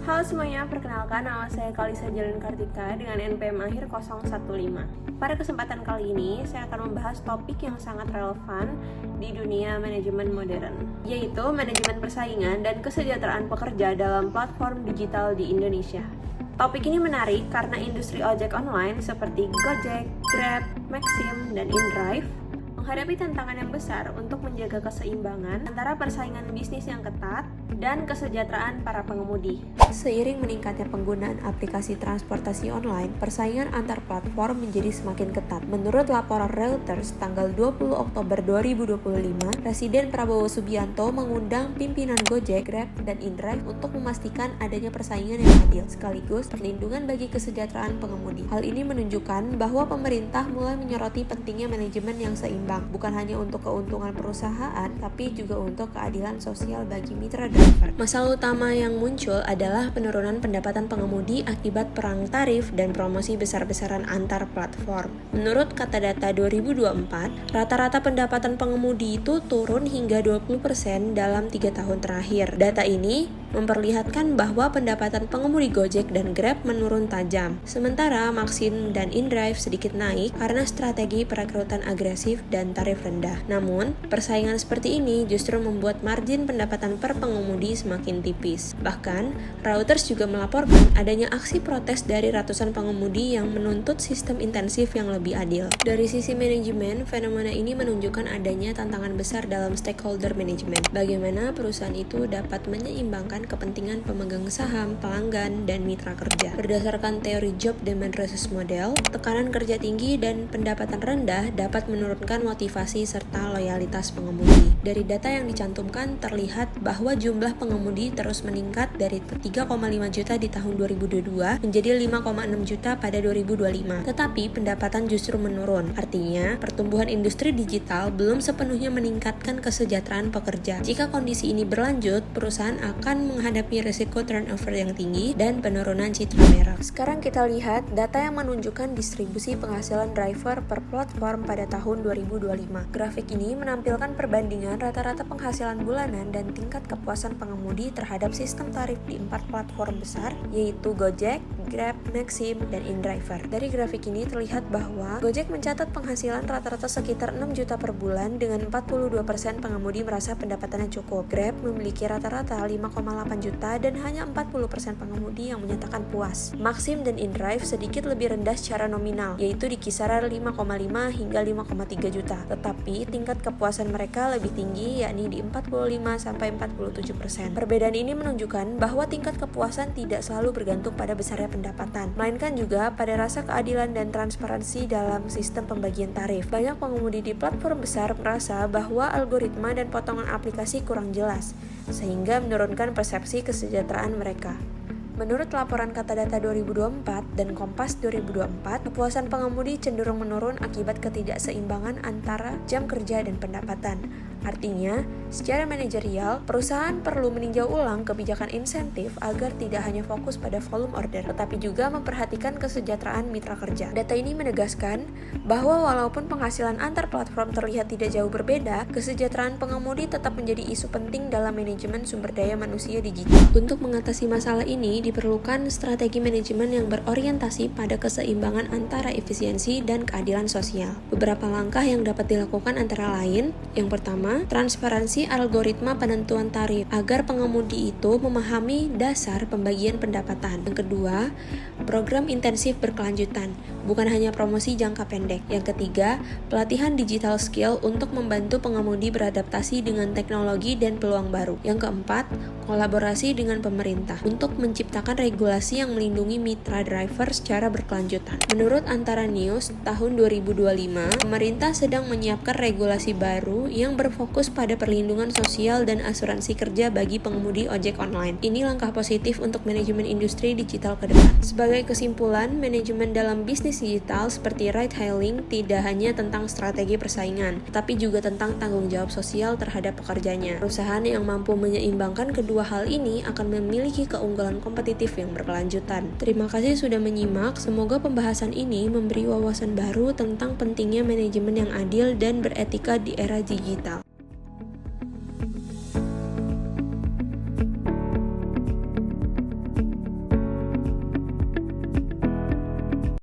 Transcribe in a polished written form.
Halo semuanya, perkenalkan nama saya Kalisa Jalin Kartika dengan NPM akhir 015. Pada kesempatan kali ini, saya akan membahas topik yang sangat relevan di dunia manajemen modern, yaitu manajemen persaingan dan kesejahteraan pekerja dalam platform digital di Indonesia. Topik ini menarik karena industri ojek online seperti Gojek, Grab, Maxim, dan InDrive menghadapi tantangan yang besar untuk menjaga keseimbangan antara persaingan bisnis yang ketat dan kesejahteraan para pengemudi. Seiring meningkatnya penggunaan aplikasi transportasi online, persaingan antar platform menjadi semakin ketat. Menurut laporan Reuters tanggal 20 Oktober 2025, Presiden Prabowo Subianto mengundang pimpinan Gojek, Grab, dan InDrive untuk memastikan adanya persaingan yang adil, sekaligus perlindungan bagi kesejahteraan pengemudi. Hal ini menunjukkan bahwa pemerintah mulai menyoroti pentingnya manajemen yang seimbang, bukan hanya untuk keuntungan perusahaan, tapi juga untuk keadilan sosial bagi mitra driver. Masalah utama yang muncul adalah penurunan pendapatan pengemudi akibat perang tarif dan promosi besar-besaran antar platform. Menurut Katadata 2024, rata-rata pendapatan pengemudi itu turun hingga 20% dalam 3 tahun terakhir. Data ini memperlihatkan bahwa pendapatan pengemudi Gojek dan Grab menurun tajam. Sementara Maxim dan InDrive sedikit naik karena strategi perekrutan agresif dan tarif rendah. Namun, persaingan seperti ini justru membuat margin pendapatan per pengemudi semakin tipis. Bahkan, Reuters juga melaporkan adanya aksi protes dari ratusan pengemudi yang menuntut sistem intensif yang lebih adil. Dari sisi manajemen, fenomena ini menunjukkan adanya tantangan besar dalam stakeholder management. Bagaimana perusahaan itu dapat menyeimbangkan kepentingan pemegang saham, pelanggan, dan mitra kerja. Berdasarkan teori job demand resist model, tekanan kerja tinggi dan pendapatan rendah dapat menurunkan motivasi serta loyalitas pengemudi. Dari data yang dicantumkan terlihat bahwa jumlah pengemudi terus meningkat dari 3,5 juta di tahun 2022 menjadi 5,6 juta pada 2025. Tetapi pendapatan justru menurun. Artinya, pertumbuhan industri digital belum sepenuhnya meningkatkan kesejahteraan pekerja. Jika kondisi ini berlanjut, perusahaan akan menghadapi risiko turnover yang tinggi dan penurunan citra merek. Sekarang kita lihat data yang menunjukkan distribusi penghasilan driver per platform pada tahun 2025. Grafik ini menampilkan perbandingan rata-rata penghasilan bulanan dan tingkat kepuasan pengemudi terhadap sistem tarif di 4 platform besar, yaitu Gojek, Grab, Maxim, dan InDriver. Dari grafik ini terlihat bahwa Gojek mencatat penghasilan rata-rata sekitar 6 juta per bulan dengan 42% pengemudi merasa pendapatannya cukup. Grab memiliki rata-rata 5,8 juta dan hanya 40% pengemudi yang menyatakan puas. Maxim dan InDrive sedikit lebih rendah secara nominal, yaitu di kisaran 5,5 hingga 5,3 juta. Tetapi tingkat kepuasan mereka lebih tinggi, yakni di 45-47%. Perbedaan ini menunjukkan bahwa tingkat kepuasan tidak selalu bergantung pada besarnya pendapatan, melainkan juga pada rasa keadilan dan transparansi dalam sistem pembagian tarif. Banyak pengemudi di platform besar merasa bahwa algoritma dan potongan aplikasi kurang jelas, sehingga menurunkan persepsi kesejahteraan mereka. Menurut laporan Katadata 2024 dan Kompas 2024, kepuasan pengemudi cenderung menurun akibat ketidakseimbangan antara jam kerja dan pendapatan. Artinya, secara manajerial, perusahaan perlu meninjau ulang kebijakan insentif agar tidak hanya fokus pada volume order, tetapi juga memperhatikan kesejahteraan mitra kerja. Data ini menegaskan bahwa walaupun penghasilan antar platform terlihat tidak jauh berbeda, kesejahteraan pengemudi tetap menjadi isu penting dalam manajemen sumber daya manusia digital. Untuk mengatasi masalah ini, diperlukan strategi manajemen yang berorientasi pada keseimbangan antara efisiensi dan keadilan sosial. Beberapa langkah yang dapat dilakukan antara lain, yang pertama, transparansi algoritma penentuan tarif agar pengemudi itu memahami dasar pembagian pendapatan. Yang kedua, program intensif berkelanjutan, bukan hanya promosi jangka pendek. Yang ketiga, pelatihan digital skill untuk membantu pengemudi beradaptasi dengan teknologi dan peluang baru. Yang keempat, kolaborasi dengan pemerintah untuk menciptakan regulasi yang melindungi mitra driver secara berkelanjutan. Menurut Antara News, tahun 2025, pemerintah sedang menyiapkan regulasi baru yang berfokus pada perlindungan sosial dan asuransi kerja bagi pengemudi ojek online. Ini langkah positif untuk manajemen industri digital ke depan. Sebagai kesimpulan, manajemen dalam bisnis digital seperti ride-hailing tidak hanya tentang strategi persaingan, tapi juga tentang tanggung jawab sosial terhadap pekerjanya. Perusahaan yang mampu menyeimbangkan kedua hal ini akan memiliki keunggulan kompetitif yang berkelanjutan. Terima kasih sudah menyimak, semoga pembahasan ini memberi wawasan baru tentang pentingnya manajemen yang adil dan beretika di era digital.